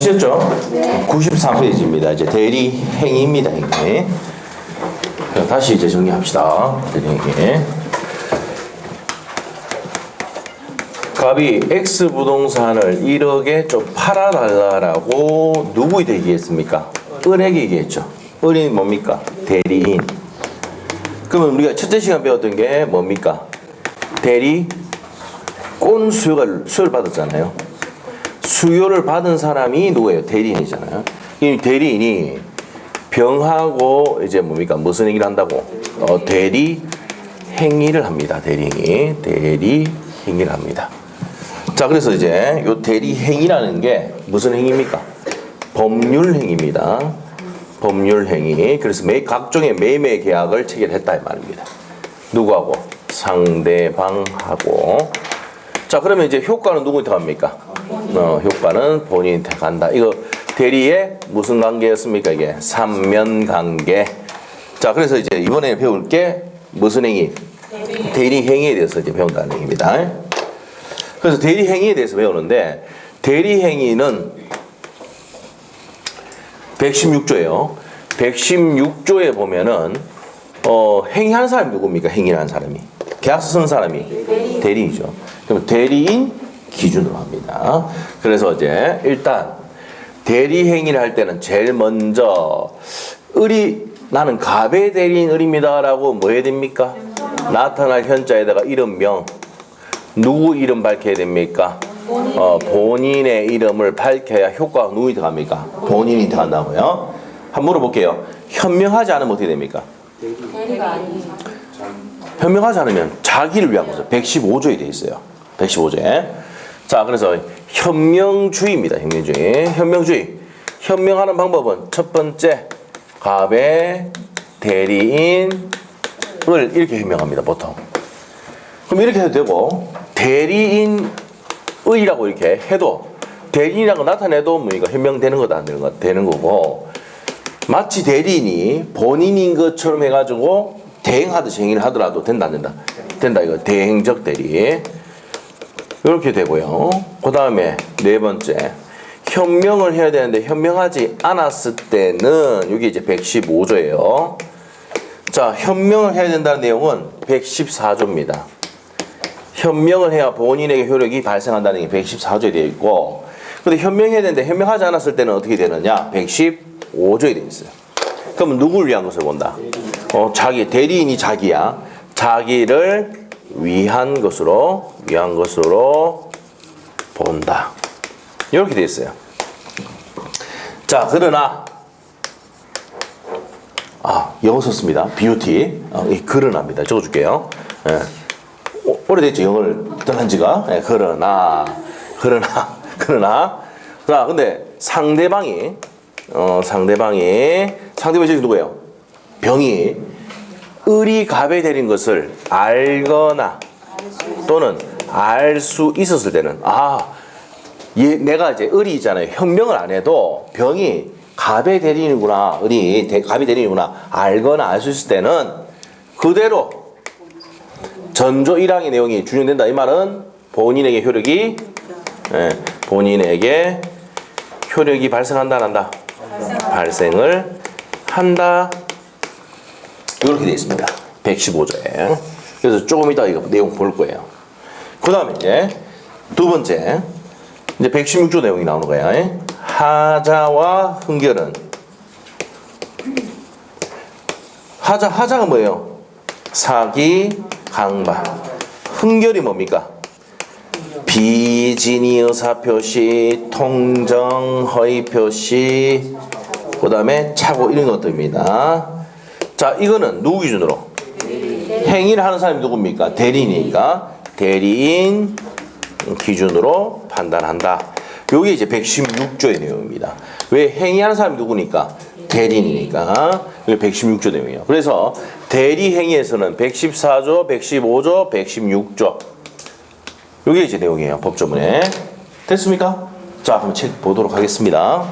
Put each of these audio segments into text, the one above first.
아셨죠? 네. 93페이지입니다. 이제 대리행위입니다. 이게. 다시 이제 정리합시다. 대리행위. 갑이 X 부동산을 1억에 좀 팔아달라라고 누구한테 얘기했습니까? 을에게 얘기했죠. 을이 뭡니까? 대리인. 그러면 우리가 첫째 시간 배웠던 게 뭡니까? 대리 꼰 수요를 받았잖아요. 수요를 받은 사람이 누구예요? 대리인이잖아요. 이 대리인이 병하고 이제 뭡니까? 무슨 행위를 한다고? 대리 행위를 합니다. 대리행위. 대리 행위를 합니다. 자, 그래서 이제 요 대리 행위라는 게 무슨 행위입니까? 법률 행위입니다. 법률 행위. 그래서 각종의 매매 계약을 체결했다 이 말입니다. 누구하고? 상대방하고. 자, 그러면 이제 효과는 누구한테 갑니까? 효과는 본인한테 간다. 이거 대리의 무슨 관계였습니까? 이게 삼면 관계. 자, 그래서 이제 이번에 배울 게 무슨 행위? 대리 행위에 대해서 이제 배운다는 얘기입니다. 그래서 대리 행위에 대해서 배우는데 대리 행위는 116조예요. 116조에 보면은 행위하는 사람이 누굽니까? 행위하는 사람이. 계약서 쓴 사람이 대리이죠. 그럼 대리인 기준으로 합니다. 그래서 이제 일단 대리 행위를 할 때는 제일 먼저 나는 갑의 대리인 을입니다라고 뭐 해야 됩니까? 나타날 현자에다가 이름명 누구 이름 밝혀야 됩니까? 본인의 이름을 밝혀야 효과가 누구한테 갑니까? 본인이 간다고요. 한번 물어볼게요. 현명하지 않으면 어떻게 됩니까? 대리가 아니에요. 현명하지 않으면 자기를 위한 거죠. 115조에 되어 있어요. 115조에. 자, 그래서 현명주의입니다. 현명주의. 현명주의. 현명하는 방법은 첫 번째 갑의 대리인을 이렇게 현명합니다. 보통. 그럼 이렇게 해도 되고 대리인의라고 이렇게 해도 대리인이라고 나타내도 뭐니까 현명되는 거다 안 되는 거 되는 거고 마치 대리인이 본인인 것처럼 해가지고 대행하듯이 행위를 하더라도 된다 안 된다? 된다. 이거 대행적 대리. 이렇게 되고요. 그 다음에 네 번째 현명을 해야 되는데 현명하지 않았을 때는 이게 이제 115조예요. 자, 현명을 해야 된다는 내용은 114조입니다. 현명을 해야 본인에게 효력이 발생한다는 게 114조에 되어 있고 근데 현명해야 되는데 현명하지 않았을 때는 어떻게 되느냐? 115조에 되어 있어요. 그러면 누구를 위한 것을 본다? 자기 대리인이 자기야. 자기를 위한 것으로 본다. 이렇게 되어 있어요. 자, 그러나 영어 썼습니다. beauty. 그러나입니다. 적어줄게요. 예. 오래됐죠, 영어를 떠난 지가. 예, 그러나. 자, 근데 상대방이 지금 누구예요? 병이 을이 갑에 대린 것을 알거나 또는 알 수 있었을 때는 내가 이제 을이 있잖아요. 현명을 안 해도 병이 갑의 대리인이구나, 갑의 대리인이구나 알거나 알 수 있을 때는 그대로 전조 1항의 내용이 준용된다. 이 말은 본인에게 효력이 발생한다 안 한다? 발생을 한다. 이렇게 되어 있습니다. 115조에. 그래서 조금 이따 이거 내용 볼 거예요. 그 다음에 이제 두 번째 이제 116조 내용이 나오는 거예요. 하자와 흥결은 하자가 뭐예요? 사기, 강박. 흥결이 뭡니까? 비진의 의사표시, 통정, 허위표시, 그 다음에 착오 이런 것들입니다. 자, 이거는 누구 기준으로? 행위를 하는 사람이 누굽니까? 대리인이니까 대리인 기준으로 판단한다. 요게 이제 116조의 내용입니다. 왜 행위하는 사람이 누구니까? 대리인이니까. 이게 116조 내용이에요. 그래서 대리 행위에서는 114조, 115조, 116조. 요게 이제 내용이에요. 법조문에. 됐습니까? 자, 그럼 책 보도록 하겠습니다.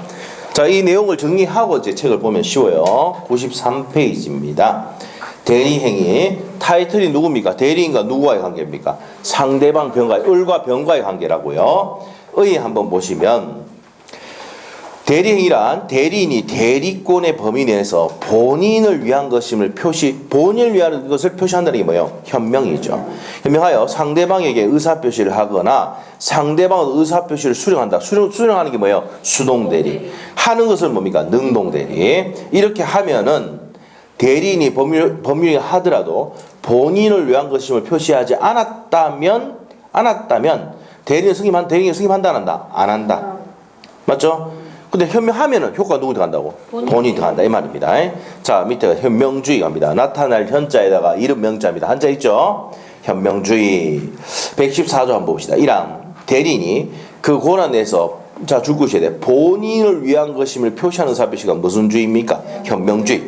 자, 이 내용을 정리하고 이제 책을 보면 쉬워요. 93페이지입니다. 대리행위. 타이틀이 누굽니까? 대리인과 누구와의 관계입니까? 상대방 병과의, 을과 병과의 관계라고요. 의 한번 보시면 대리행위란 대리인이 대리권의 범위 내에서 본인을 위한 것임을 본인을 위한 것을 표시한다는 게 뭐예요? 현명이죠. 현명하여 상대방에게 의사표시를 하거나 상대방의 의사표시를 수령한다. 수령하는 게 뭐예요? 수동대리. 하는 것은 뭡니까? 능동대리. 이렇게 하면은 대리인이 법률이 하더라도 본인을 위한 것임을 표시하지 않았다면 대리인 승인한다 안 한다? 안 한다. 맞죠? 근데 현명하면은 효과가 누구 들어간다고? 본인이 들어간다 이 말입니다. 자, 밑에 현명주의 갑니다. 나타날 현자에다가 이름 명자입니다. 한자 있죠? 현명주의. 114조 한번 봅시다. 1항 대리인이 그 권한 내에서 자 줄 것이야 돼. 본인을 위한 것임을 표시하는 사표시가 무슨 주의입니까? 현명주의.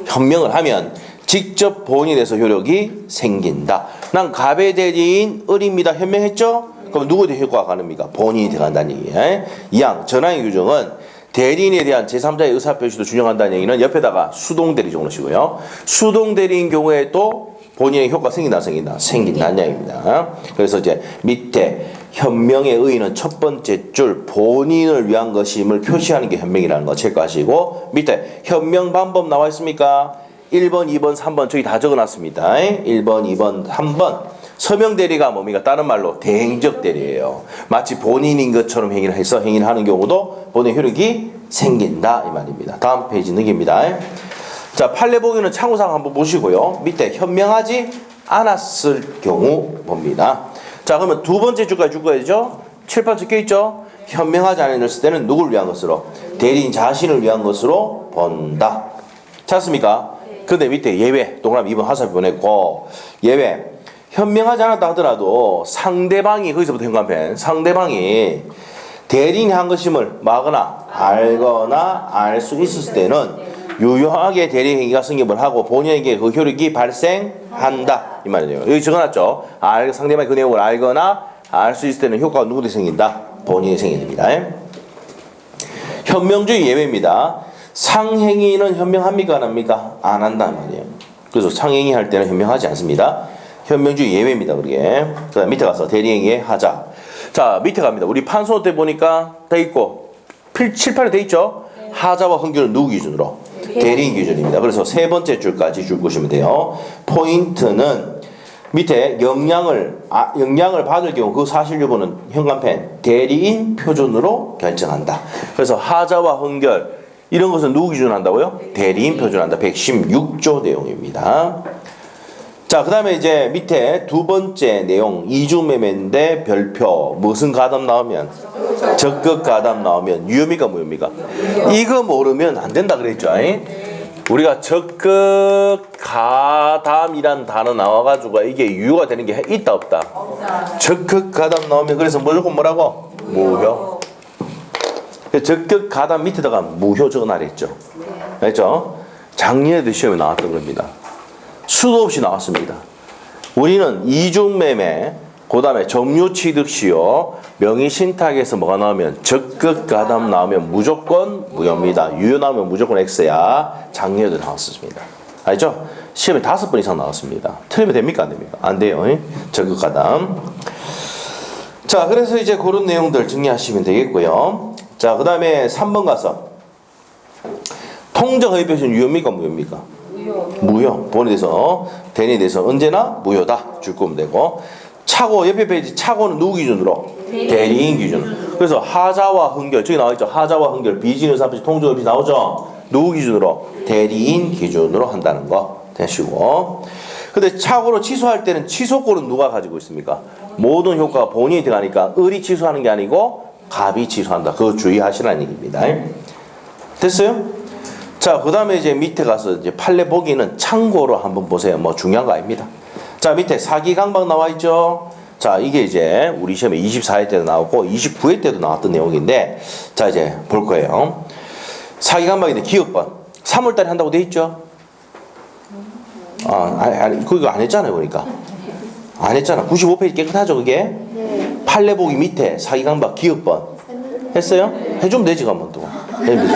현명을 하면 직접 본인에서 효력이 생긴다. 난 갑의 대리인 을입니다. 현명했죠? 그럼 누구에 효과가 가능합니까? 본인이 들어간다는 얘기예요. 2항 전항의 규정은 대리인에 대한 제3자의 의사표시도 준용한다는 얘기는 옆에다가 수동대리 적어놓으시고요. 수동대리인 경우에도 본인의 효과가 생긴다는 얘기입니다. 그래서 이제 밑에 현명의 의의는 첫 번째 줄 본인을 위한 것임을 표시하는 게 현명이라는 거 체크하시고 밑에 현명 방법 나와 있습니까? 1번, 2번, 3번 저기 다 적어놨습니다. 1번, 2번, 3번 서명 대리가 뭡니까? 다른 말로 대행적 대리예요. 마치 본인인 것처럼 행위를 해서 행위를 하는 경우도 본인 효력이 생긴다 이 말입니다. 다음 페이지 넘깁니다. 자, 판례 보기는 참고사항 한번 보시고요. 밑에 현명하지 않았을 경우 봅니다. 자, 그러면 두 번째 줄까지 줄 거죠? 칠판 적혀 있죠? 현명하지 않았을 때는 누구를 위한 것으로? 대리인 자신을 위한 것으로 본다. 찾습니까? 근데 밑에 예외 동그라미 2번 화살표 보냈고 예외 현명하지 않았다 하더라도 상대방이 거기서부터 현관펜 상대방이 대리인이 한 것임을 마거나 알거나 알 수 있을 때는 유효하게 대리행위가 성립을 하고 본인에게 그 효력이 발생한다 이 말이에요. 여기 적어놨죠. 상대방이 그 내용을 알거나 알 수 있을 때는 효과가 누구한테 생긴다? 본인이 생깁니다. 현명주의 예외입니다. 상행위는 현명합니까 안 합니까? 안 한단 말이에요. 그래서 상행위 할 때는 현명하지 않습니다. 현명주의 예외입니다. 그게. 그다음 밑에 가서 대리행위에 하자. 자, 밑에 갑니다. 우리 판소 때 보니까 돼 있고 칠판에 돼 있죠. 하자와 흥규는 누구 기준으로? 대리인 기준입니다. 그래서 세 번째 줄까지 줄 보시면 돼요. 포인트는 밑에 영향을 받을 경우 그 사실 여부는 현관펜 대리인 표준으로 결정한다. 그래서 하자와 흥결 이런 것은 누구 기준 한다고요? 대리인 표준한다. 116조 내용입니다. 자, 그 다음에 이제 밑에 두 번째 내용 이주매매인데 별표 무슨 가담 나오면 적극 가담 나오면 유효입니까 무효입니까? 이거 모르면 안 된다 그랬죠. 우리가 적극 가담이란 단어 나와가지고 이게 유효가 되는 게 있다 없다? 적극 가담 나오면 그래서 무조건 뭐라고? 무효. 적극 가담 밑에다가 무효 적어놔랬죠. 알죠? 작년에도 시험에 나왔던 겁니다. 수도 없이 나왔습니다. 우리는 이중매매, 그 다음에 점유취득시효, 명의신탁에서 뭐가 나오면 적극 가담 나오면 무조건 무효입니다. 유효 나오면 무조건 X야. 작년에도 나왔습니다. 알죠? 시험에 5번 이상 나왔습니다. 틀리면 됩니까? 안 됩니까? 안 돼요. 적극 가담. 자, 그래서 이제 그런 내용들 정리하시면 되겠고요. 자, 그 다음에 3번 가서 통정허위표시는 유효입니까? 무효입니까? 무효. 본에 대해서 대리에 대해서 언제나 무효다 줄 거면 되고 차고 옆에 페이지 차고는 누구 기준으로? 대리인 기준. 그래서 하자와 흥결 저기 나와 있죠. 하자와 흥결 비진의사표시 통정허위표시 나오죠. 누구 기준으로? 대리인 기준으로 한다는 거 되시고. 근데 차고로 취소할 때는 취소권은 누가 가지고 있습니까? 모든 효과가 본인이 들어가니까 을이 취소하는 게 아니고 갑이 취소한다. 그거 주의하시라는 얘기입니다. 됐어요? 자, 그 다음에 이제 밑에 가서 이제 판례 보기는 참고로 한번 보세요. 뭐 중요한 거 아닙니다. 자, 밑에 사기강박 나와 있죠. 자, 이게 이제 우리 시험에 24회 때도 나왔고 29회 때도 나왔던 내용인데 자, 이제 볼 거예요. 사기강박인데 기업번 3월달에 한다고 돼 있죠. 그거 안 했잖아요. 그러니까 안 했잖아. 95페이지 깨끗하죠 그게. 판례 보기 밑에 사기강박 기업번 했어요? 해주면 되지 그러면 또.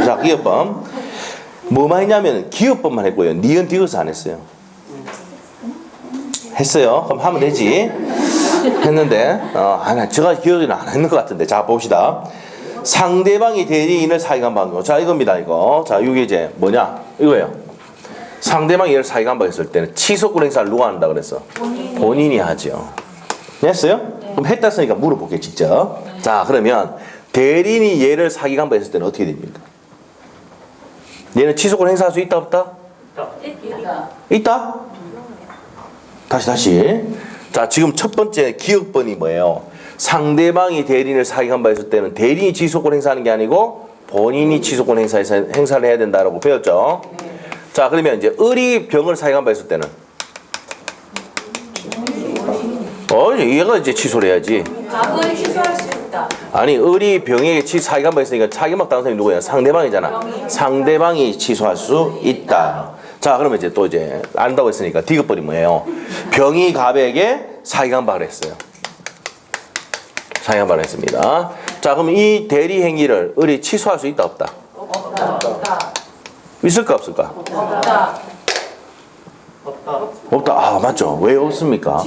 자, 기업번 뭐만 했냐면 기업번만 했고요. 니은 디귿을 안 했어요. 했어요. 그럼 하면 되지. 했는데 제가 기억에는 안 했는 것 같은데. 자, 봅시다. 상대방이 대리인을 사기간박한 경우. 자, 이겁니다, 이거. 자, 이게 이제 뭐냐? 이거예요. 상대방이 얘를 사기간박했을 때는 취소권 행사를 누가 한다 그랬어? 본인이 하죠. 됐어요? 그럼 했다 쓰니까 물어볼게요, 직접. 자, 그러면 대리인이 얘를 사기간박했을 때는 어떻게 됩니까? 얘는 취소권 행사할 수 있다, 없다? 있다? 다시. 자, 지금 첫 번째 기억번이 뭐예요? 상대방이 대리인을 사기간박했을 때는 대리인이 취소권 행사하는 게 아니고 본인이 취소권 행사를 해야 된다라고 배웠죠? 자, 그러면 이제 을이 병을 사기간박했을 때는 얘가 이제 취소를 해야지. 갑을 취소할 수 있다. 아니, 을이 병에게 사기간박했으니까 사기간박 당한 사람이 누구야? 상대방이잖아. 상대방이 취소할 수 있다. 자, 그러면 이제 또 이제 안다고 했으니까 디귿벌이 뭐예요? 병이 갑에게 사기간박을 했어요. 사기간박을 했습니다. 자, 그럼 이 대리 행위를 을이 취소할 수 있다, 없다? 없다. 있을까, 없을까? 없다. 없다. 아, 맞죠. 왜 없습니까?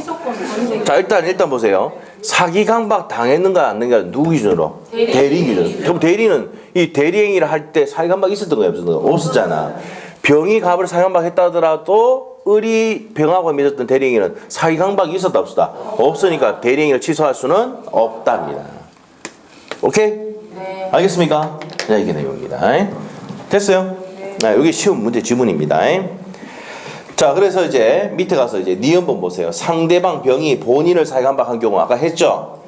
자, 일단 보세요. 사기강박 당했는가 안 했는가 누구 기준으로? 대리 기준. 그럼 대리는 이 대리 행위를 할 때 사기강박 있었던 거야, 없었던 거야? 없었잖아. 병이 갑을 사기강박 했다 하더라도 을이 병하고 맺었던 대리 행위는 사기강박이 있었다, 없었다? 없으니까 대리 행위를 취소할 수는 없답니다. 오케이? 네. 알겠습니까? 자, 이게 내용입니다. 됐어요? 네. 여기 쉬운 문제 지문입니다. 자, 그래서 이제 밑에 가서 이제 니은번 보세요. 상대방 병이 본인을 사기간박한 경우 아까 했죠?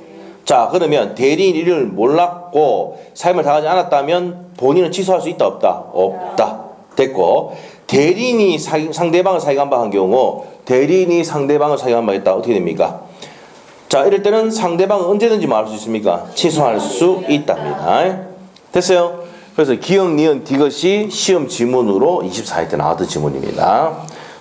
자, 그러면 대리인 이름을 몰랐고 사임을 당하지 않았다면 본인은 취소할 수 있다, 없다? 없다. 됐고, 대리인이 상대방을 사기간박한 경우 대리인이 상대방을 사기간박했다. 어떻게 됩니까? 자, 이럴 때는 상대방은 언제든지 말할 수 있습니까? 취소할 수 있답니다. 됐어요? 그래서 기억, 니은, 디귿이 시험 지문으로 24회 때 나왔던 지문입니다.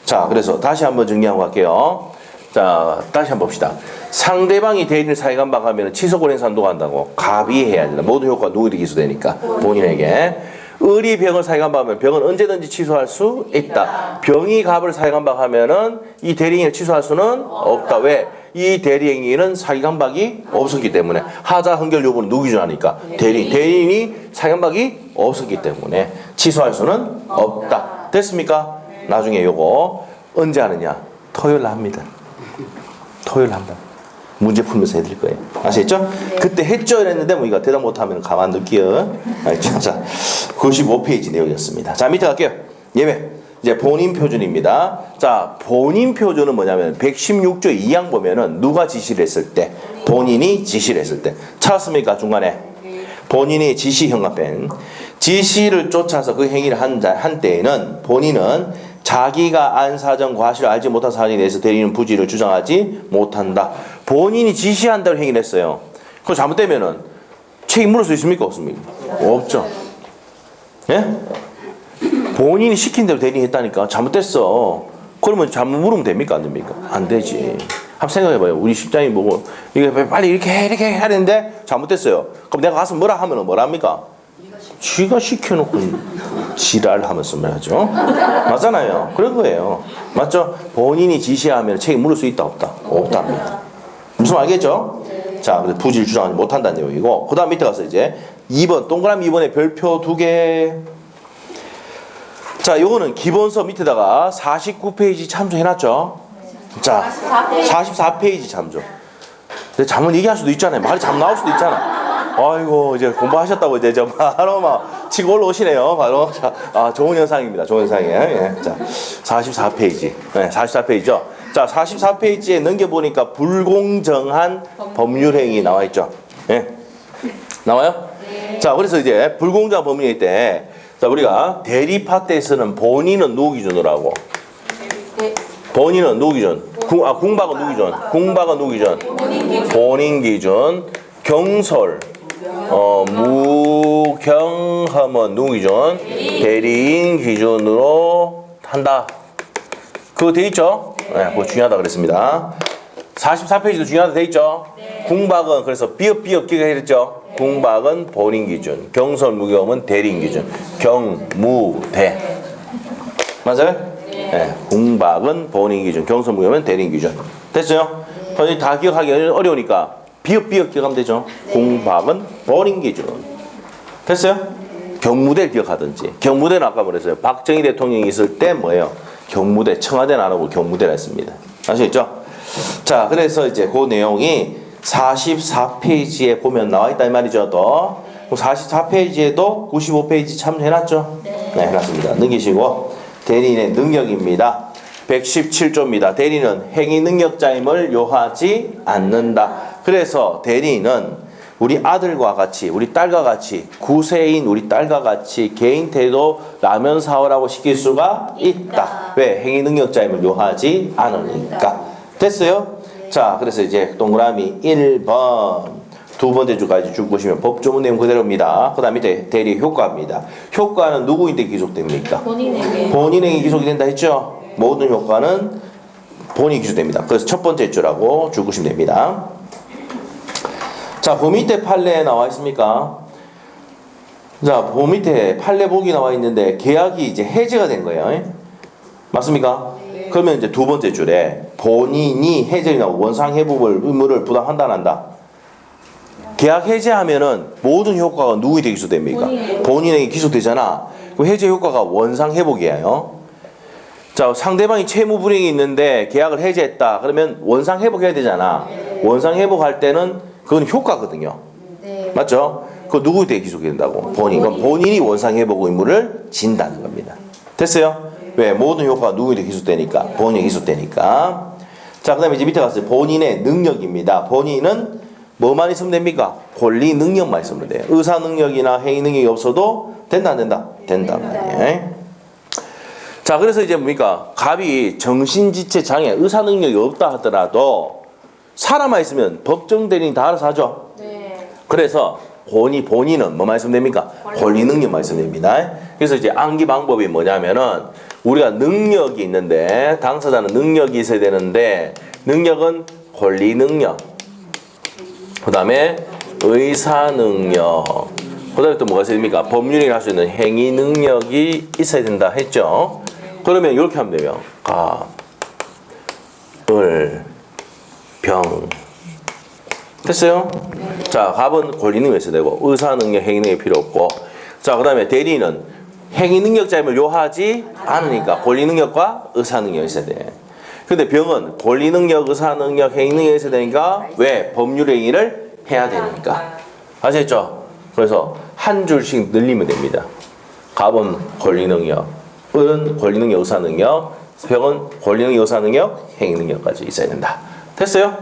자, 그래서 다시 한번 정리하고 갈게요. 자, 다시 한번 봅시다. 상대방이 대리인을 사기간박하면 취소권 행사는 누가 한다고? 갑이 해야 된다. 모든 효과가 누구에게 기소되니까? 본인에게. 을이 병을 사기간박하면 병은 언제든지 취소할 수 있다. 병이 갑을 사기간박하면은 이 대리인을 취소할 수는 없다. 왜? 이 대리행위는 사기간박이 없었기 때문에. 하자 흥결 여부는 누구 기준하니까? 대리인이 사기간박이 없었기 때문에 취소할 수는 없다. 됐습니까? 나중에 요거 언제 하느냐? 토요일 날 합니다. 토요일 한다. 문제 풀면서 해드릴 거예요. 아시겠죠? 그때 했죠? 이랬는데 뭐 이거 대답 못하면 가만 둘게요. 알겠죠? 자, 95페이지 내용이었습니다. 자, 밑에 갈게요. 예매. 이제 본인 표준입니다. 자, 본인 표준은 뭐냐면 116조 2항 보면은 누가 지시를 했을 때, 본인이 지시를 했을 때. 찾았습니까? 중간에. 본인이 지시 형광펜. 지시를 쫓아서 그 행위를 한 때에는 본인은 자기가 안 사정 과실을 알지 못한 사정에 대해서 대리인은 부지를 주장하지 못한다. 본인이 지시한다고 행위를 했어요. 그거 잘못되면은 책임 물을 수 있습니까? 없습니까? 없죠. 예? 본인이 시킨 대로 대리인이 했다니까. 잘못됐어. 그러면 잘못 물으면 됩니까? 안 됩니까? 안 되지. 한번 생각해봐요. 우리 십장이 뭐고 이게 빨리 이렇게 해야 되는데 잘못됐어요. 그럼 내가 가서 뭐라 하면 뭐라 합니까? 쥐가 시켜놓고 지랄하면서 말하죠. 맞잖아요. 그런 거예요. 맞죠? 본인이 지시하면 책임 물을 수 있다, 없다? 없답니다. 무슨 말 알겠죠? 자, 그래서 부지를 주장하지 못한다는 내용이고, 그 다음 밑에 가서 이제 2번 동그라미 2번에 별표 2개. 자, 요거는 기본서 밑에다가 49페이지 참조해놨죠? 자, 44페이지 참조. 근데 잘못 얘기할 수도 있잖아요. 말이 잘못 나올 수도 있잖아. 아이고, 이제 공부하셨다고 이제 바로 막 치고 올라오시네요. 바로. 자, 좋은 현상입니다. 좋은 현상이에요. 예. 자, 44페이지. 네, 44페이지죠. 자, 44페이지에 넘겨보니까 불공정한 법률행위 나와 있죠. 예. 나와요? 네. 자, 그래서 이제 불공정한 법률행위 때, 자, 우리가 대리 파트에서는 본인은 누구 기준으로 하고? 네. 본인은 누구 기준? 궁박은 누구 기준? 궁박은 누구 기준? 본인 기준. 경솔, 무경험은 누구 기준? 대리인 기준으로 한다. 그거 돼 있죠? 네, 그거 중요하다 그랬습니다. 44페이지도 중요하다 돼 있죠? 네. 궁박은 그래서 삐업끼가 했죠? 궁박은 본인 기준, 경솔, 무경험은 대리인 기준. 경무대. 맞아요? 네. 궁박은 본인 기준, 경솔, 무경험은 대리인 기준. 됐어요? 다 기억하기 어려우니까 비읍 기억하면 되죠. 궁박은 본인 기준. 됐어요? 경무대를 기억하든지. 경무대는 아까 뭐랬어요? 박정희 대통령이 있을 때 뭐예요? 경무대, 청와대는 안 하고 경무대라 했습니다. 아시겠죠? 자, 그래서 이제 그 내용이 44페이지에 보면 나와 있다 이 말이죠. 또 44페이지에도 95페이지 참조해놨죠? 네, 해놨습니다. 넘기시고 대리인의 능력입니다. 117조입니다. 대리인은 행위 능력자임을 요하지 않는다. 그래서 대리인은 우리 아들과 같이, 우리 딸과 같이, 구세인 우리 딸과 같이 개인 태도 라면 사오라고 시킬 수가 있다. 왜? 행위 능력자임을 요하지 않으니까. 됐어요? 자, 그래서 이제 동그라미 1번 두 번째 주까지 쭉 보시면 법조문 내용 그대로입니다. 그 다음 밑에 대리 효과입니다. 효과는 누구인데 기속됩니까? 본인에게 기속이 된다 했죠? 모든 효과는 본인이 기속됩니다. 그래서 첫 번째 주라고 쭉 보시면 됩니다. 자, 그 밑에 판례에 나와 있습니까? 자, 그 밑에 판례복이 나와 있는데 계약이 이제 해제가 된 거예요. 맞습니까? 그러면 이제 두 번째 줄에 본인이 해제나 원상 회복을 의무를 부담한다 안 한다. 계약 해제하면은 모든 효과가 누구에게 기소됩니까? 본인에게 기소되잖아. 그럼 해제 효과가 원상 회복이에요. 자, 상대방이 채무 불이익이 있는데 계약을 해제했다. 그러면 원상 회복해야 되잖아. 원상 회복할 때는 그건 효과거든요. 맞죠? 그거 누구에게 기소가 된다고? 본인. 그럼 본인이 원상 회복 의무를 진다는 겁니다. 됐어요? 왜? 모든 효과가 누구에게 기소되니까. 본인에게 기소되니까. 자, 그 다음에 이제 밑에 갔어요. 본인의 능력입니다. 본인은 뭐만 있으면 됩니까? 권리 능력만 있으면 돼요. 의사 능력이나 행위 능력이 없어도 된다 안 된다? 된다. 자, 그래서 이제 뭡니까? 갑이 정신지체 장애, 의사 능력이 없다 하더라도 사람만 있으면 법정 대리인이 다 알아서 하죠. 네. 그래서 본인은 뭐만 있으면 됩니까? 권리 능력만 있으면 됩니다. 그래서 이제 암기 방법이 뭐냐면은 우리가 능력이 있는데 당사자는 능력이 있어야 되는데 능력은 권리 능력, 그 다음에 의사 능력, 그 다음에 또 뭐가 있어야 됩니까? 법률이 할 수 있는 행위 능력이 있어야 된다 했죠. 그러면 이렇게 하면 돼요. 가, 을, 병. 됐어요? 자, 갑은 권리 능력이 있어야 되고 의사 능력, 행위 능력이 필요 없고. 자, 그 다음에 대리인은 행위 능력자임을 요하지 않으니까 권리 능력과 의사 능력이 있어야 돼. 근데 병은 권리 능력, 의사 능력, 행위 능력이 있어야 되니까 왜? 법률 행위를 해야 되니까. 아시겠죠? 그래서 한 줄씩 늘리면 됩니다. 갑은 권리 능력, 을은 권리 능력, 의사 능력, 병은 권리 능력, 의사 능력, 행위 능력까지 있어야 된다. 됐어요?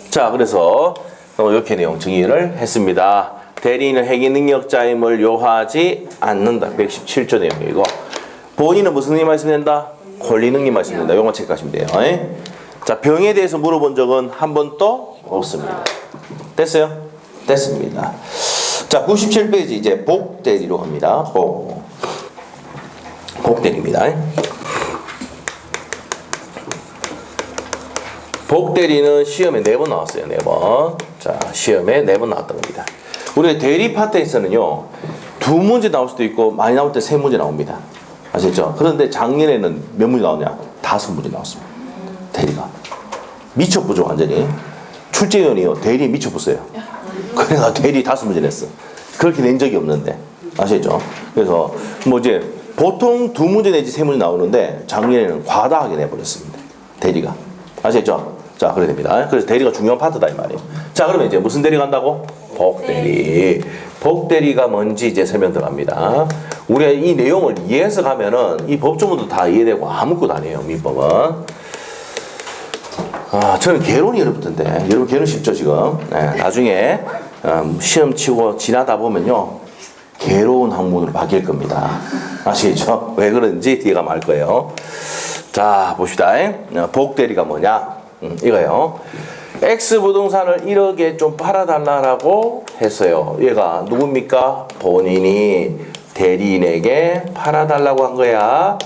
자, 그래서 이렇게 내용 정의를 했습니다. 대리인은 행위 능력자임을 요하지 않는다. 117조 내용이고 본인은 무슨 능력만 있으면 된다? 권리 능력만 있으면 된다. 이것만 체크하시면 돼요. 자, 병에 대해서 물어본 적은 한 번도 없습니다. 됐어요? 됐습니다. 자, 97페이지 이제 복대리로 갑니다. 복대리입니다. 복대리는 시험에 4번 나왔어요. 4번. 자, 시험에 4번 나왔던 겁니다. 우리가 대리 파트에서는요, 2문제 나올 수도 있고 많이 나올 때 3문제 나옵니다. 아시죠? 그런데 작년에는 몇 문제 나오냐? 5문제 나왔습니다. 대리가 미쳤보죠, 완전히. 출제위원이요, 대리 미쳐보세요. 그래가 대리 5문제 냈어. 그렇게 낸 적이 없는데. 아시죠? 그래서 뭐 이제 보통 2문제 내지 3문제 나오는데 작년에는 과다하게 내버렸습니다. 대리가. 아시죠? 자, 그래야 됩니다. 그래서 대리가 중요한 파트다 이 말이에요. 자, 그러면 이제 무슨 대리 간다고? 복대리. 복대리가 뭔지 이제 설명 들어갑니다. 우리가 이 내용을 이해해서 가면은 이 법조문도 다 이해되고 아무것도 아니에요. 민법은. 아, 저는 개론이 어렵던데. 여러분 개론 쉽죠 지금? 네, 나중에 시험 치고 지나다 보면요, 개로운 학문으로 바뀔 겁니다. 아시겠죠? 왜 그런지 뒤에 가면 알 거예요. 자, 봅시다. 복대리가 뭐냐? 이거요. X 부동산을 1억에 좀 팔아달라고 했어요. 얘가 누굽니까? 본인이 대리인에게 팔아달라고 한 거야.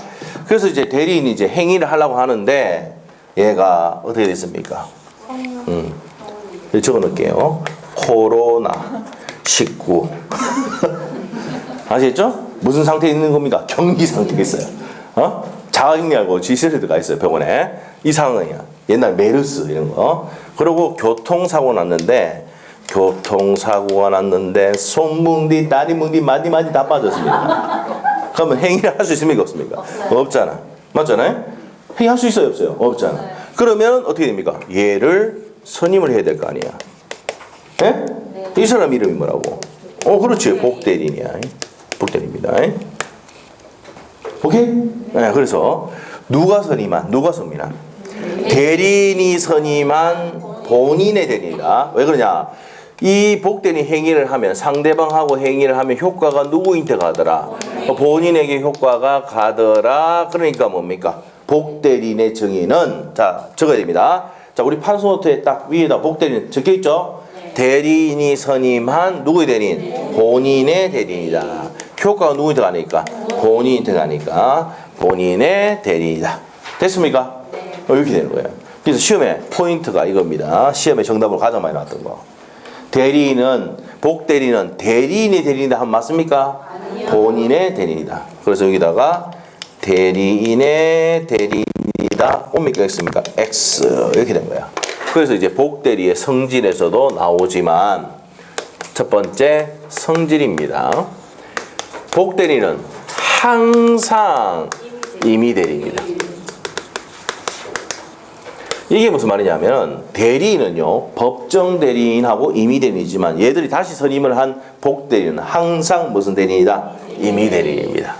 그래서 이제 대리인이 이제 행위를 하려고 하는데 얘가 어떻게 됐습니까? 적어 놓을게요. 코로나19. 아시겠죠? 무슨 상태에 있는 겁니까? 격리 상태에 있어요. 자가격리하고 지시설에도 가 있어요. 병원에. 이 상황이야. 옛날 메르스 이런 거. 그리고 교통사고 났는데 교통사고가 났는데 손뭉디, 다리뭉디, 마디마디 다 빠졌습니다. 그러면 행위를 할 수 있습니까? 없습니까? 없잖아. 맞잖아요? 행위할 수 있어요? 없어요? 없잖아. 그러면 어떻게 됩니까? 얘를 선임을 해야 될 거 아니야. 예? 이 사람 이름이 뭐라고? 그렇지. 복대리인이야. 복대리입니다. 오케이? 네, 그래서 누가 선임한? 대리인이 선임한 본인의 대리인이다. 왜 그러냐? 이 복대리인 행위를 하면 상대방하고 행위를 하면 효과가 누구한테 가더라? 본인에게 효과가 가더라. 그러니까 뭡니까? 복대리인의 정의는 자 적어야 됩니다. 자 우리 판소노트에 딱 위에다 복대리인 적혀 있죠? 대리인이 선임한 누구의 대리인? 본인의 대리인이다. 효과가 누구한테 가니까? 본인한테 가니까 본인의 대리인이다. 됐습니까? 이렇게 되는 거예요. 그래서 시험에 포인트가 이겁니다. 시험에 정답으로 가장 많이 나왔던 거. 대리인은 복대리인은 대리인의 대리인이다 하면 맞습니까? 아니요. 본인의 대리인이다. 그래서 여기다가 대리인의 대리인이다 옵니까 X입니까? X 이렇게 된 거야. 그래서 이제 복대리의 성질에서도 나오지만 첫 번째 성질입니다. 복대리는 항상 임의대리입니다. 이게 무슨 말이냐면 대리인은요 법정 대리인하고 임의대리인이지만 얘들이 다시 선임을 한 복대리인은 항상 무슨 대리인이다? 임의대리인입니다.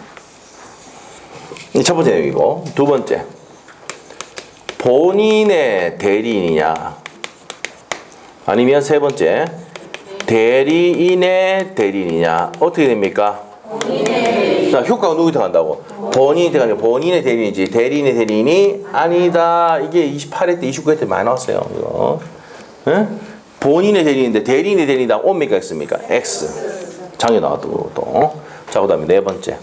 첫 번째 내용이고 두 번째 본인의 대리인이냐 아니면 세 번째 대리인의 대리인이냐 어떻게 됩니까? 자, 효과가 누구한테 간다고? 본인한테 가는 본인의 대리인이지 대리인의 대리인이 아니다. 이게 28회 때 29회 때 많이 나왔어요. 이거. 예? 본인의 대리인인데 대리인의 대리인이다. 옵니까 X입니까? X. 장에 나왔던 것도. 자, 그 다음에 네 번째.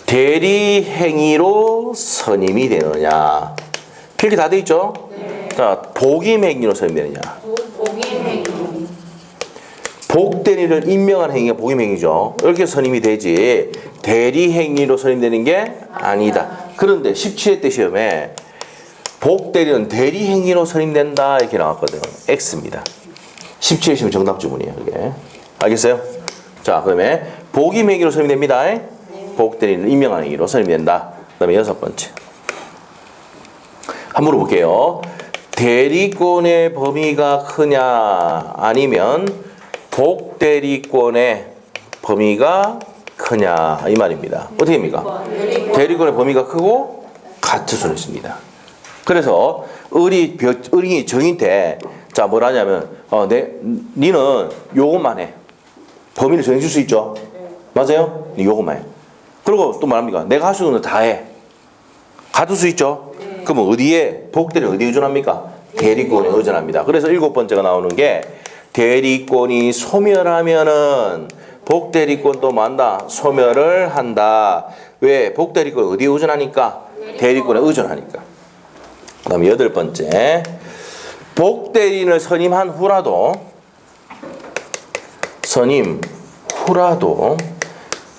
대리 행위로 선임이 되느냐. 필기 다 돼 있죠? 네. 자, 복임 행위로 선임되느냐. 복임 행위. 복대리를 임명한 행위가 복임 행위죠. 이렇게 선임이 되지 대리 행위로 선임되는 게 아니다. 그런데 17회 때 시험에 복대리는 대리 행위로 선임된다 이렇게 나왔거든요. X입니다. 17회 시험 정답 주문이에요. 이게. 알겠어요? 자, 그다음에 복임 행위로 선임됩니다. 복대리는 임명한 행위로 선임된다. 그다음에 여섯 번째. 한번 물어볼게요. 대리권의 범위가 크냐 아니면 복대리권의 범위가 크냐 이 말입니다. 어떻게 됩니까? 대리권의 범위가 크고 같을 수는 있습니다. 그래서 의리 정인 때 자 뭐라냐면 니는 요것만 해. 범위를 정해줄 수 있죠. 맞아요? 니 요것만 해. 그리고 또 말합니까? 내가 할 수 있는 거 다 해. 가둘 수 있죠. 그러면 어디에 복대리 어디에 의존합니까? 대리권에 의존합니다. 그래서 일곱 번째가 나오는 게 대리권이 소멸하면은 복대리권도 만다 소멸을 한다. 왜? 복대리권 어디에 의존하니까? 대리권에 의존하니까. 그 다음에 여덟 번째 복대리인을 선임한 후라도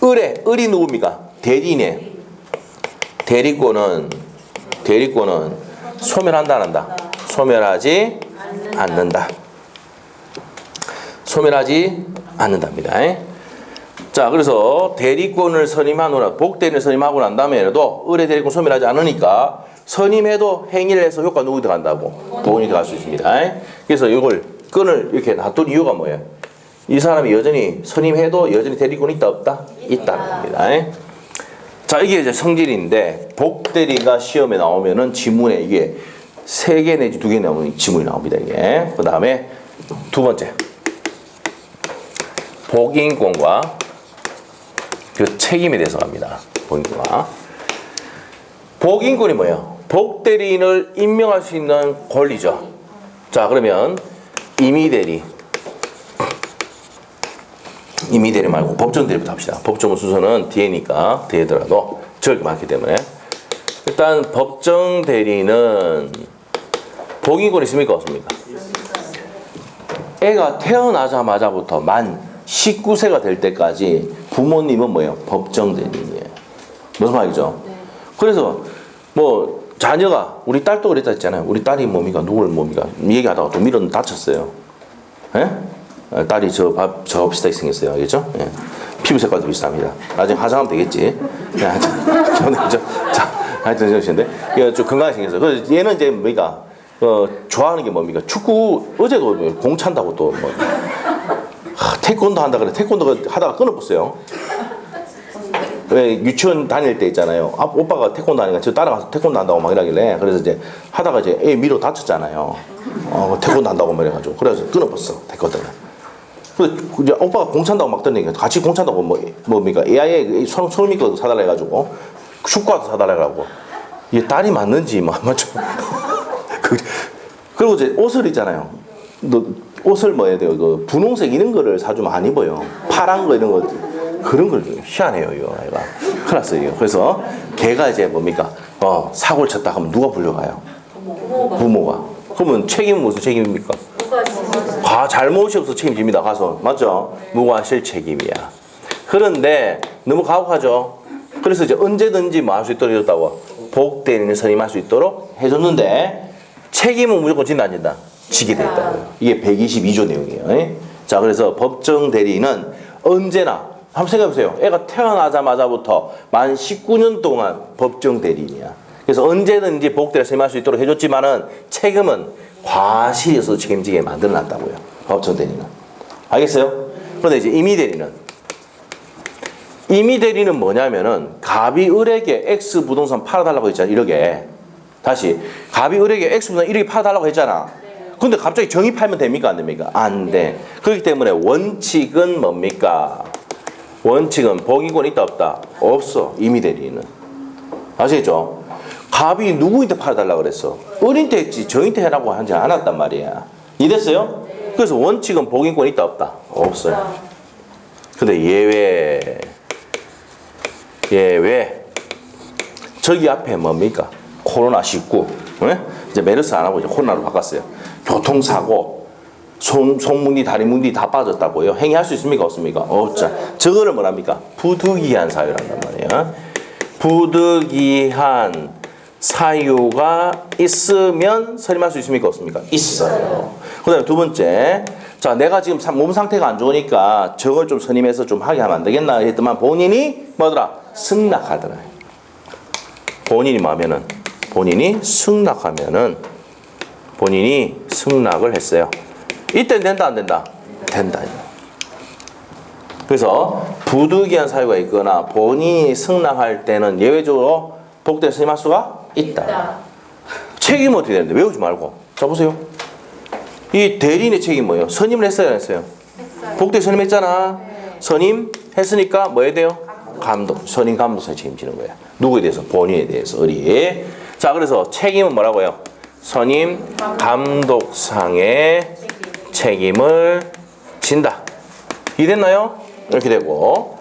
을이 누굽니까? 대리인의 대리권은 소멸한다 안 한다? 소멸하지 않는다. 소멸하지 않는답니다. 자, 그래서 대리권을 선임한 후라 복대리인을 선임하고 난 다음에도 을의 대리권 소멸하지 않으니까 선임해도 행위를 해서 효과 누구한테 간다고? 본인한테 갈 수 있습니다. 그래서 이걸 끈을 이렇게 놔둔 이유가 뭐예요? 이 사람이 여전히 선임해도 여전히 대리권이 있다 없다? 있다는 겁니다. 자, 이게 이제 성질인데 복대리가 시험에 나오면은 지문에 이게 3개 내지 2개 나오면 지문이 나옵니다. 이게. 그 다음에 두 번째 복인권과 그 책임에 대해서 갑니다. 복인권과 복인권이 뭐예요? 복대리인을 임명할 수 있는 권리죠. 자, 그러면 임의대리 말고 법정대리부터 합시다. 법정 순서는 뒤에니까 뒤에더라도 적게 많기 때문에 일단 법정대리는 복인권이 있습니까? 없습니까? 애가 태어나자마자부터 만 19세가 될 때까지 부모님은 뭐예요? 법정대리인이에요. 무슨 말이죠? 그래서 뭐 자녀가 우리 딸도 그랬다 했잖아요. 우리 딸이 뭡니까? 누굴 뭡니까? 얘기하다가 또 밀어 다쳤어요. 예? 딸이 저 비슷하게 생겼어요. 알겠죠? 예. 피부 색깔도 비슷합니다. 나중에 화장하면 되겠지. 예, 하여튼 저신데 얘가 좀 건강하게 생겼어요. 그래서 얘는 이제 뭡니까? 좋아하는 게 뭡니까? 축구 어제도 공 찬다고 또 뭐. 태권도 한다 그래. 태권도 하다가 끊어봤어요. 왜 유치원 다닐 때 있잖아요. 오빠가 태권도 하니까 저 따라가서 태권도 한다고 막 이러길래 그래서 이제 하다가 이제 애 밀어 다쳤잖아요. 태권도 한다고 막 이래가지고 그래서 끊어봤어 태권도를. 그래서 이제 오빠가 공 찬다고 막 던지니까 같이 공 찬다고 뭡니까? AI 손흥민 것도 사달라 해가지고 축구화도 사달라 해가지고 이게 딸이 맞는지 뭐 맞죠? 그리고 이제 옷을 있잖아요. 옷을 뭐 해야 돼요? 그 분홍색 이런 거를 사주면 안 입어요. 파란 거 이런 거 그런 걸 희한해요, 이거 애가. 큰일 났어요. 그래서 걔가 이제 뭡니까? 사고를 쳤다 하면 누가 불려가요? 부모가. 그러면 책임은 무슨 책임입니까? 잘못이 없어 책임집니다. 가서 맞죠? 무과실 책임이야. 그런데 너무 가혹하죠. 그래서 이제 언제든지 뭐 할 수 있도록 해줬다고 복대리는 선임할 수 있도록 해줬는데 책임은 무조건 진다 안 진다? 지게 됐다고요. 이게 122조 내용이에요. 자, 그래서 법정 대리인은 언제나 한번 생각해보세요. 애가 태어나자마자부터 만 19년 동안 법정 대리인이야. 그래서 언제든지 복대를 선임할 수 있도록 해줬지만은 책임은 과실에서 책임지게 만들어놨다고요. 법정 대리인은. 알겠어요? 그런데 이제 임의 대리는 뭐냐면은 갑이 을에게 X 부동산 팔아달라고 했잖아. 1억에. 다시 갑이 을에게 X 부동산 1억에 팔아달라고 했잖아. 근데 갑자기 정의 팔면 됩니까? 안 됩니까? 안 돼. 그렇기 때문에 원칙은 뭡니까? 원칙은 복인권이 있다 없다? 없어. 임의 대리인은. 아시겠죠? 갑이 누구한테 팔아달라고 그랬어? 을한테 했지 저한테 해라고 하지 않았단 말이야. 이해됐어요? 그래서 원칙은 복인권이 있다 없다? 없어요. 근데 예외 저기 앞에 뭡니까? 코로나19 네? 이제 메르스 안 하고 이제 코로나로 바꿨어요. 교통사고 손문디 다리문디 다 빠졌다고요. 행위할 수 있습니까? 없습니까? 없죠. 저거를 뭐랍니까? 부득이한 사유란단 말이에요. 부득이한 사유가 있으면 선임할 수 있습니까? 없습니까? 있어요. 그 다음에 두 번째, 자, 내가 지금 몸 상태가 안 좋으니까 저걸 좀 선임해서 좀 하게 하면 안 되겠나 했더만 본인이 뭐더라? 승낙하더라. 본인이 뭐하면은, 본인이 승낙하면은, 본인이 승낙을 했어요. 이때는 된다 안 된다? 된다. 그래서 부득이한 사유가 있거나 본인이 승낙할 때는 예외적으로 복대를 선임할 수가 있다. 책임은 어떻게 되는데? 외우지 말고. 자, 보세요. 이 대리인의 책임 뭐예요? 선임을 했어요, 안 했어요? 복대 선임했잖아. 선임했으니까 뭐 해야 돼요? 선임 감독사에 책임지는 거야. 누구에 대해서? 본인에 대해서. 어리. 자, 그래서 책임은 뭐라고요? 선임 감독상의 책임을 진다. 이해됐나요? 이렇게 되고.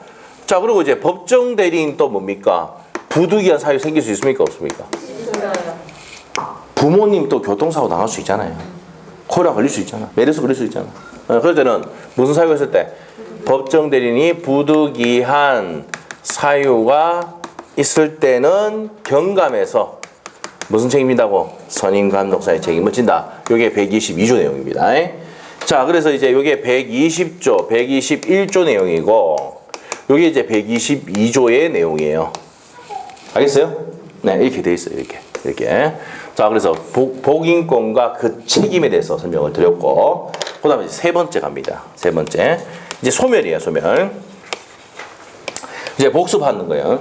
자, 그리고 이제 법정 대리인 또 뭡니까? 부득이한 사유 생길 수 있습니까? 없습니까? 부모님 또 교통사고 당할 수 있잖아요. 코로나 걸릴 수 있잖아. 메르스 걸릴 수 있잖아. 그럴 때는 무슨 사유가 있을 때? 법정 대리인이 부득이한 사유가 있을 때는 경감해서 무슨 책임진다고? 선임 감독사의 책임을 진다. 이게 122조 내용입니다. 자, 그래서 이제 이게 120조, 121조 내용이고 이게 이제 122조의 내용이에요. 알겠어요? 네, 이렇게 돼 있어요. 이렇게. 자, 그래서 복인권과 그 책임에 대해서 설명을 드렸고, 그 다음에 세 번째 갑니다. 세 번째. 이제 소멸이에요, 소멸. 이제 복습하는 거예요.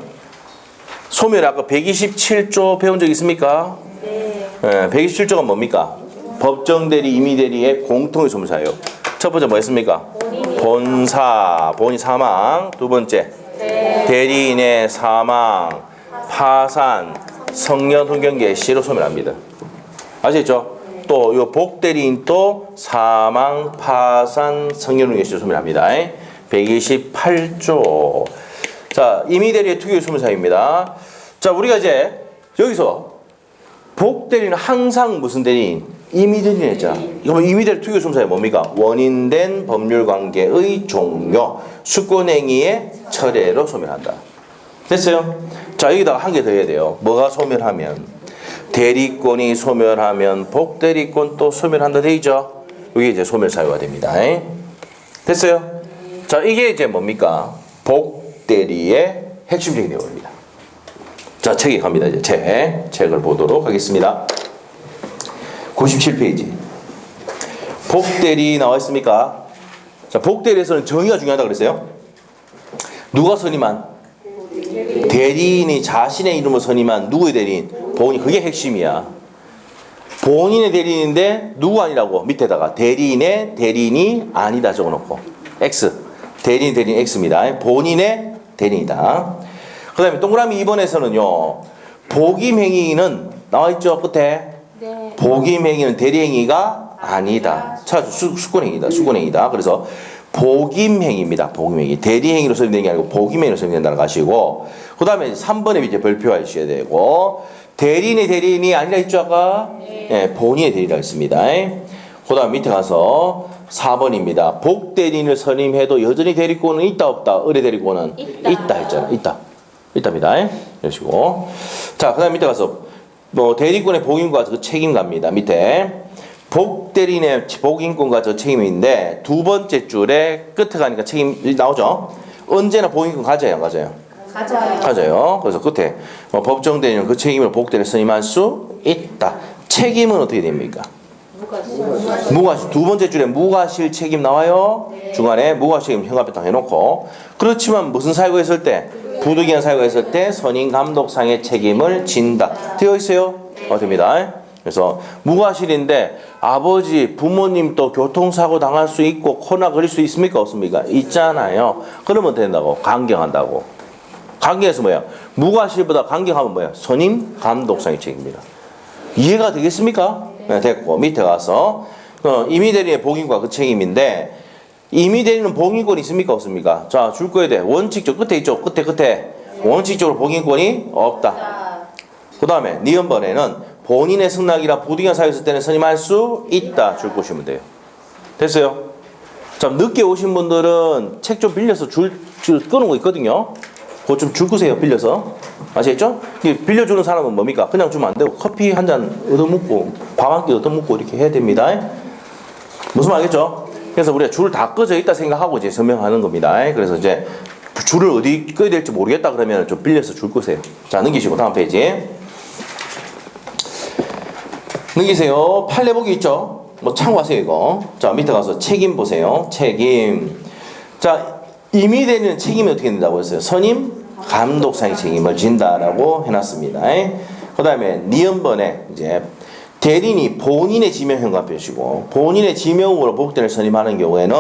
소멸 아까 127조 배운 적 있습니까? 네. 127조가 뭡니까? 법정 대리, 임의 대리의 공통의 소멸사예요. 첫 번째 뭐 했습니까? 본사, 본인 사망. 두 번째, 대리인의 사망, 파산, 성년 훈경 개시로 소멸합니다. 아시겠죠? 또 이 복대리인 또 사망, 파산, 성년 훈경 개시로 소멸합니다. 128조. 자, 임의 대리의 특유의 소멸사입니다. 자, 우리가 이제 여기서 복대리는 항상 무슨 대리인? 임의 대리인 했잖아. 그러면 임의 대리 특유의 소멸사가 뭡니까? 원인된 법률 관계의 종료, 수권행위의 철회로 소멸한다. 됐어요? 자, 여기다가 한 개 더 해야 돼요. 뭐가 소멸하면? 대리권이 소멸하면 복대리권도 소멸한다 돼 있죠. 이게 이제 소멸 사유가 됩니다. 됐어요? 자, 이게 이제 뭡니까? 복대리의 핵심적인 내용입니다. 자, 책에 갑니다. 이제 책을 보도록 하겠습니다. 97페이지. 복대리 나와 있습니까? 자, 복대리에서는 정의가 중요하다 그랬어요. 누가 선임한? 대리인이 자신의 이름을 선임한 누구의 대리인? 본인. 그게 핵심이야. 본인의 대리인인데 누구 아니라고? 밑에다가 대리인의 대리인이 아니다 적어놓고 X. 대리인 X입니다. 본인의 대리인이다. 그 다음에 동그라미 2번에서는요. 복임행위는 나와있죠 끝에. 네. 복임행위는 대리행위가 아니다. 수권행위다. 수권행위다. 그래서 복임행위입니다. 복임행위. 대리행위로 설명되는 게 아니고 복임행위로 설명된다는 거 아시고, 그 다음에 3번에 이제 별표가 있어야 되고, 대리인의 대리인이 아니라 했죠 아까? 네, 본인의 대리라고 했습니다. 그 다음 밑에 가서 4번입니다. 복대리인을 선임해도 여전히 대리권은 있다 없다? 의뢰 대리권은 있다 했잖아. 있답니다. 이러시고. 자, 그 다음 밑에 가서 뭐 대리권의 복임과 그 책임갑니다. 밑에 복대리인의 복임권과 저 책임인데 두 번째 줄에 끝에 가니까 책임 나오죠. 언제나 복임권 가져요 안 가져요? 가져요. 그래서 끝에 법정 대리인은 그 책임을 복대리를 선임할 수 있다. 책임은 어떻게 됩니까? 무과실. 두 번째 줄에 무과실 책임 나와요. 중간에 무과실 책임 현관에 딱 해놓고. 그렇지만 무슨 사유가 있을 때? 부득이한 사유가 있을 때 선임 감독상의 책임을 진다. 되어 있어요? 됩니다. 그래서 무과실인데 아버지, 부모님 또 교통사고 당할 수 있고 코로나 걸릴 수 있습니까? 없습니까? 있잖아요. 그러면 된다고. 강경한다고. 강경해서 뭐야? 무과실보다 강경하면 뭐야? 선임 감독상의 책임입니다. 이해가 되겠습니까? 네, 됐고 밑에 가서 임의대리인의 복임과 그 책임인데 임의대리인은 복임권이 있습니까? 없습니까? 자, 줄 거에 대해 원칙적 끝에 있죠. 끝에 원칙적으로 복임권이 없다. 그 다음에 니은번에는 본인의 승낙이라 부득이한 사유가 있을 때는 선임할 수 있다. 줄 것이면 돼요. 됐어요? 자, 늦게 오신 분들은 책 좀 빌려서 줄 끄는 거 있거든요. 그거 좀 줄 끄세요. 빌려서. 아시겠죠? 빌려주는 사람은 뭡니까? 그냥 주면 안 되고 커피 한 잔 얻어먹고 밥 한 끼 얻어먹고 이렇게 해야 됩니다. 무슨 말 알겠죠? 그래서 우리가 줄 다 꺼져 있다 생각하고 이제 설명하는 겁니다. 그래서 이제 줄을 어디 꺼야 될지 모르겠다 그러면 좀 빌려서 줄 끄세요. 자, 넘기시고 다음 페이지. 넘기세요. 판례복이 있죠? 뭐 참고하세요 이거. 자, 밑에 가서 책임 보세요. 책임. 자, 임의대리는 책임이 어떻게 된다고 했어요? 선임 감독상의 책임을 진다라고 해놨습니다. 그 다음에 니은번에 이제 대리인이 본인의 지명 현관표시고 본인의 지명으로 복대를 선임하는 경우에는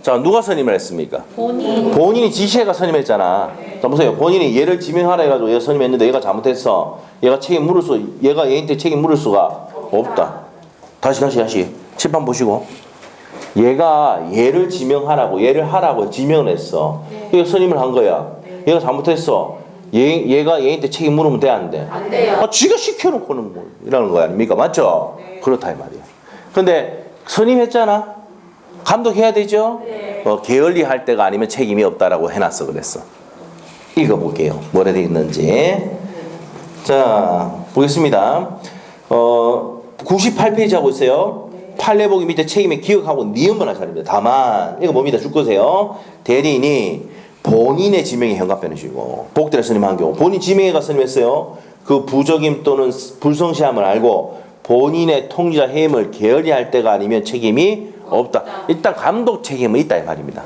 자, 누가 선임을 했습니까? 본인이 지시해가 선임했잖아. 자, 보세요. 본인이 얘를 지명하라 해가지고 얘가 선임했는데 얘가 잘못했어. 얘가 책임 물을 얘가 얘한테 책임 물을 수가 없다. 다시 칠판 보시고. 얘가 얘를 지명하라고 얘를 하라고 지명을 했어. 얘가 선임을 한 거야. 얘가 잘못했어. 얘가 얘한테 책임 물으면 돼, 안 돼? 안 돼요. 아, 쥐가 시켜놓고는 뭐 이러는 거 아닙니까? 맞죠? 그렇다 이 말이야. 근데 선임했잖아. 감독해야 되죠? 게을리 할 때가 아니면 책임이 없다라고 해놨어 그랬어. 읽어볼게요. 뭐라 되어 있는지. 자, 보겠습니다. 98페이지 하고 있어요. 판례복이 밑에 책임에 기억하고 니은번 할 차례입니다. 다만 이거 뭡니다. 줄 거세요. 대리인이 본인의 지명에 현관편이시고 복대를 선임한 경우 본인 지명에가 선임했어요. 그 부적임 또는 불성실함을 알고 본인의 통지자 해임을 게을리할 때가 아니면 책임이 없다. 일단 감독 책임은 있다 이 말입니다.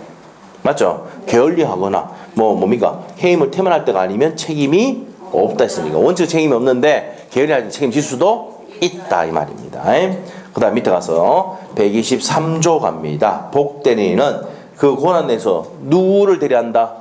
맞죠? 게을리하거나 뭡니까? 해임을 태만할 때가 아니면 책임이 없다 했으니까 원칙 책임이 없는데 게을리할 때 책임질 수도 있다 이 말입니다. 그 다음 밑에 가서 123조 갑니다. 복대리인은 그 권한 내에서 누구를 대리한다?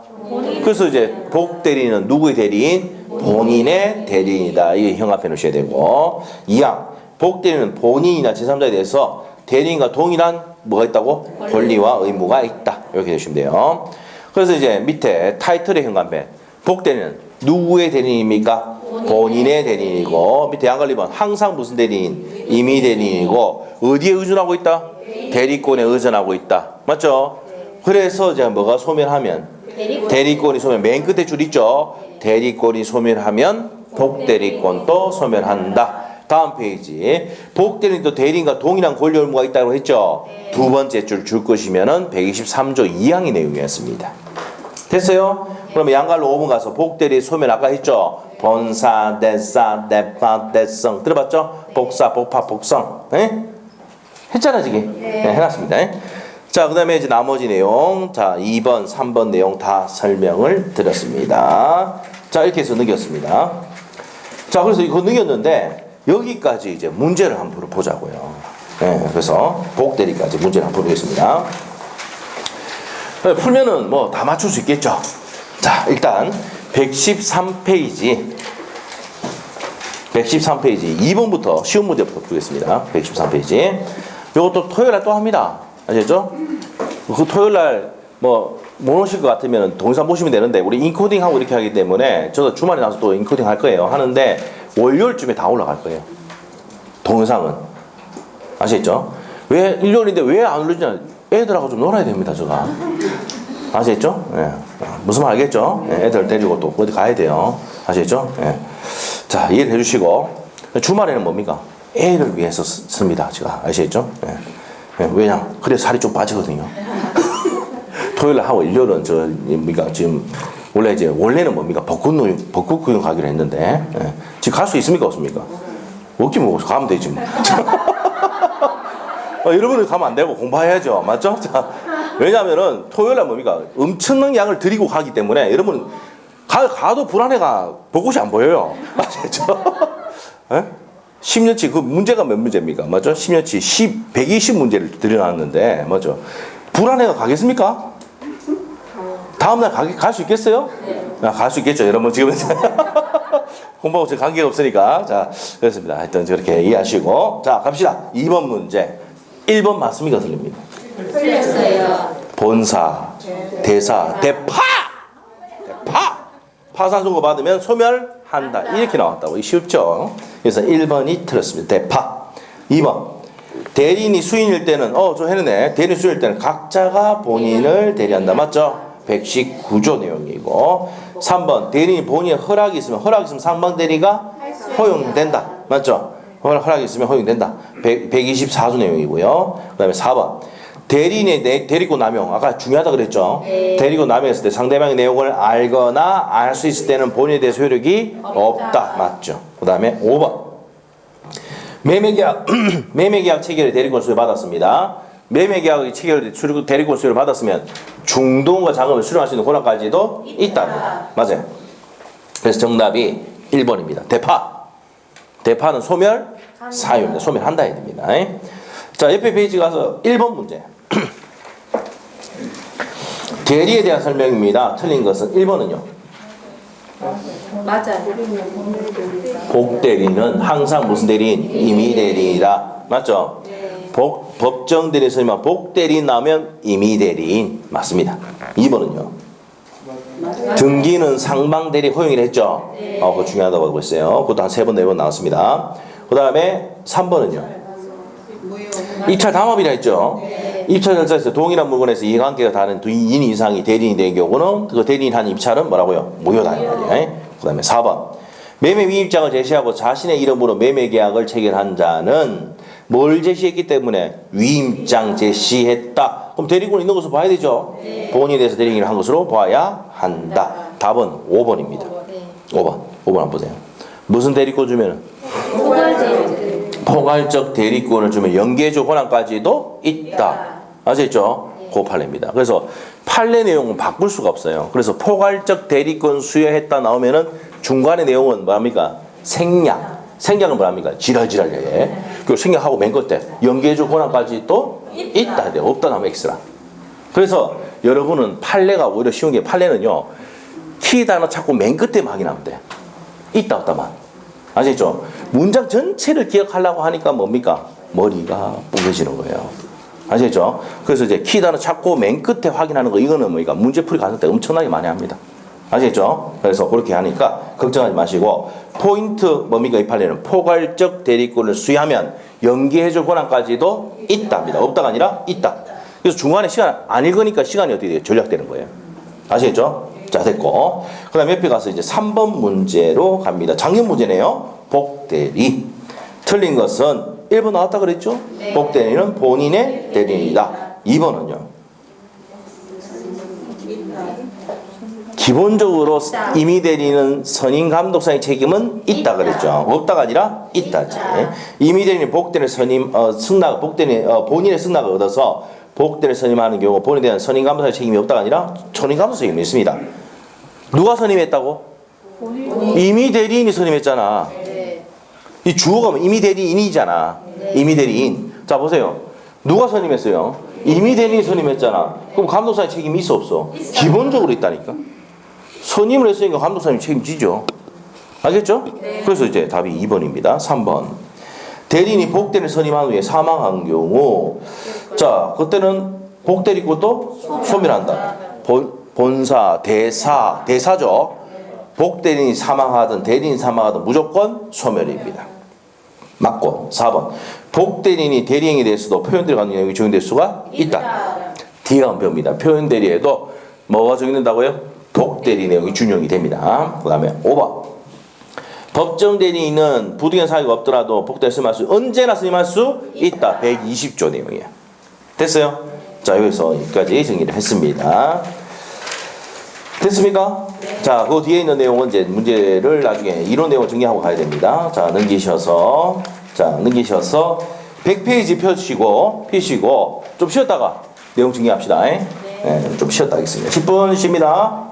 그래서 이제 복대리인은 누구의 대리인? 본인의 대리인이다. 이게 형합해 놓으셔야 되고 2항 복대리인은 본인이나 제3자에 대해서 대리인과 동일한 뭐가 있다고? 권리와 의무가 있다. 이렇게 되시면 돼요. 그래서 이제 밑에 타이틀의 현관편 복대리인은 누구의 대리인입니까? 본인의 대리인이고 밑에 양갈리번 항상 무슨 대리인? 임의 대리인이고 어디에 의존하고 있다? 대리권에 의존하고 있다. 맞죠? 그래서 이제 뭐가 소멸하면 대리권이 소멸 맨 끝에 줄 있죠? 대리권이 소멸하면 복대리권도 소멸한다. 다음 페이지. 복대리인도 대리인과 동일한 권리 의무가 있다고 했죠? 두 번째 줄 줄 것이면은 123조 2항의 내용이었습니다. 됐어요? 그러면 양갈로 5번 가서 복대리 소멸 아까 했죠? 본사, 대사, 대파, 대성 들어봤죠? 복사, 복파, 복성. 에? 했잖아 지금. 네, 해놨습니다. 자, 그 다음에 이제 나머지 내용, 자, 2번, 3번 내용 다 설명을 드렸습니다. 자, 이렇게 해서 넘겼습니다. 자, 그래서 이거 넘겼는데, 여기까지 이제 문제를 한번 보자고요. 네, 그래서 복대리까지 문제를 한번 보겠습니다. 풀면은 뭐 다 맞출 수 있겠죠. 자, 일단 113페이지 2번부터 쉬운 문제부터 풀겠습니다. 113페이지. 이것도 토요일날 또 합니다. 아시겠죠? 그 토요일날 못 오실 것 같으면 동영상 보시면 되는데, 우리 인코딩하고 이렇게 하기 때문에 저도 주말에 나와서 또 인코딩 할 거예요. 하는데 월요일쯤에 다 올라갈 거예요. 동영상은. 아시겠죠? 왜 일요일인데 왜 안 올리냐? 애들하고 좀 놀아야 됩니다, 제가. 아시겠죠? 예. 무슨 말 알겠죠? 예. 애들 데리고 또 어디 가야 돼요. 아시겠죠? 예. 자, 이해를 해주시고, 주말에는 뭡니까? 애를 위해서 씁니다, 제가. 아시겠죠? 예. 예. 왜냐? 그래서 살이 좀 빠지거든요. 토요일 하고 일요일은 뭡니까? 지금, 원래는 뭡니까? 벚꽃 구경 가기로 했는데, 예. 지금 갈 수 있습니까? 없습니까? 없기면 뭐 가면 되지 뭐. 여러분은 가면 안 되고 공부해야죠. 맞죠? 자, 왜냐면은 토요일날 뭡니까? 엄청난 양을 들이고 가기 때문에 여러분 가도 불안해가 벚꽃이 안 보여요. 아시겠죠? 10년치 그 문제가 몇 문제입니까? 맞죠? 10년치 120문제를 드려놨는데, 맞죠? 불안해가 가겠습니까? 다음날 갈 수 있겠어요? 갈 수 있겠죠. 여러분 지금 공부하고 저 관계가 없으니까. 자, 그렇습니다. 하여튼 저렇게 이해하시고. 자, 갑시다. 2번 문제. 1번 맞습니까? 틀립니다. 틀렸어요. 본사, 대사, 대파! 파산선고 받으면 소멸한다. 이렇게 나왔다고. 쉽죠? 그래서 1번이 틀렸습니다. 대파. 2번. 대리인이 수인일 때는, 저 했네. 대리인 수인일 때는 각자가 본인을 대리한다. 맞죠? 119조 내용이고. 3번. 대리인이 본인의 허락이 있으면 상방대리가 허용된다. 맞죠? 허락이 있으면 허용된다. 124조 내용이고요. 그 다음에 4번. 대리인의 대리권 남용. 아까 중요하다 그랬죠? 대리권 남용했을 때 상대방의 내용을 알거나 알 수 있을 때는 본인에 대해서 효력이 없다. 맞죠? 그 다음에 5번. 매매계약 체결에 대리권 수여 받았습니다. 매매계약 체결 대리권 수여를 받았으면 중도금과 자금을 수령할 수 있는 권한까지도 있다. 맞아요. 그래서 정답이 1번입니다. 대파는 소멸 사유입니다. 소멸한다 해야 됩니다. 자, 옆에 페이지 가서 1번 문제. 대리에 대한 설명입니다. 틀린 것은 1번은요. 맞아요. 복대리는 항상 무슨 대리인? 임의대리이다. 맞죠? 법정 대리인 설명 복대리인 나오면 임의대리인. 맞습니다. 2번은요. 등기는 상방대리 허용이라 했죠? 그거 중요하다고 하고 있어요. 그것도 한 3번, 4번 나왔습니다. 그 다음에 3번은요. 입찰 담합이라 했죠? 입찰 절차에서 동일한 물건에서 이해관계가 다른 2인 이상이 대리인이 된 경우는 그 대리인 한 입찰은 뭐라고요? 무효다. 그 다음에 4번. 매매 위임장을 제시하고 자신의 이름으로 매매 계약을 체결한 자는 뭘 제시했기 때문에 위임장 제시했다. 그럼 대리권 있는 것으로 봐야 되죠? 본인에 대해서 대리인을 한 것으로 봐야 한다. 답은 5번입니다. 5번 한번 보세요. 무슨 대리권 주면은? 포괄적 대리권을 주면 연계적 권한까지도 있다. 아시겠죠? 그 판례입니다. 그래서 판례 내용은 바꿀 수가 없어요. 그래서 포괄적 대리권 수여했다 나오면은 중간의 내용은 뭐합니까? 생략은 뭐합니까? 지랄지랄해. 그 생략하고 맨 끝에 연계적 권한까지도 있다. 없다 나오면 X라. 그래서 여러분은 판례가 오히려 쉬운 게 판례는요. 키 단어 찾고 맨 끝에 확인하면 돼. 있다 없다만. 아시겠죠? 문장 전체를 기억하려고 하니까 뭡니까? 머리가 뭉개지는 거예요. 아시겠죠? 그래서 이제 키 단어 찾고 맨 끝에 확인하는 거 이거는 뭡니까? 문제풀이 가능성 때 엄청나게 많이 합니다. 아시겠죠? 그래서 그렇게 하니까 걱정하지 마시고 포인트 뭡니까? 이 판례는 포괄적 대리권을 수여하면 연기해줄 권한까지도 있답니다. 없다가 아니라 있다. 그래서 중간에 시간 안 읽으니까 시간이 어떻게 돼요? 전략되는 거예요. 아시겠죠? 자, 됐고. 그 다음에 옆에 가서 이제 3번 문제로 갑니다. 작년 문제네요. 복대리. 틀린 것은 1번 나왔다 그랬죠? 네. 복대리인은 본인의 대리인이다. 2번은요. 기본적으로 임의 대리인은 선임 감독상의 책임은 있다 그랬죠. 없다가 아니라 있다지. 임의 대리인 복대리 선임 승낙 복대리 본인의 승낙을 얻어서 복대리 선임하는 경우 본인에 대한 선임 감독상의 책임이 없다가 아니라 선임 감독 책임이 있습니다. 누가 선임했다고? 임의 대리인이 선임했잖아. 네. 이 주어가 임의 대리인이잖아. 임의 대리인. 자 보세요. 누가 선임했어요? 임의 대리인이 선임했잖아. 그럼 감독상의 책임이 있어 없어? 기본적으로 있다니까. 선임을 했으니까 감독사님이 책임지죠. 알겠죠? 그래서 이제 답이 2번입니다. 3번. 대리인이 복대리를 선임한 후에 사망한 경우, 자, 그때는 복대리 것도 소멸한다. 본사, 대사죠. 복대리인이 사망하든 대리인이 사망하든 무조건 소멸입니다. 맞고. 4번. 복대리인이 대리행에 대해서도 표현대리 갖는 내용이 적용될 수가 있다. D가 변입니다. 표현대리에도 뭐가 적용된다고요? 복대리 내용이 준용이 됩니다. 그 다음에 5번. 법정 대리인은 부득이한 사유가 없더라도 복대리 선임할 수 언제나 선임할 수 있다. 120조 내용이에요. 됐어요? 자, 여기서 여기까지 정리를 했습니다. 됐습니까? 네. 자, 그 뒤에 있는 내용은 이제 문제를 나중에 이론 내용을 정리하고 가야 됩니다. 자, 넘기셔서 100페이지 펴시고 좀 쉬었다가 내용 정리합시다. 네, 좀 쉬었다 하겠습니다. 10분 쉽니다.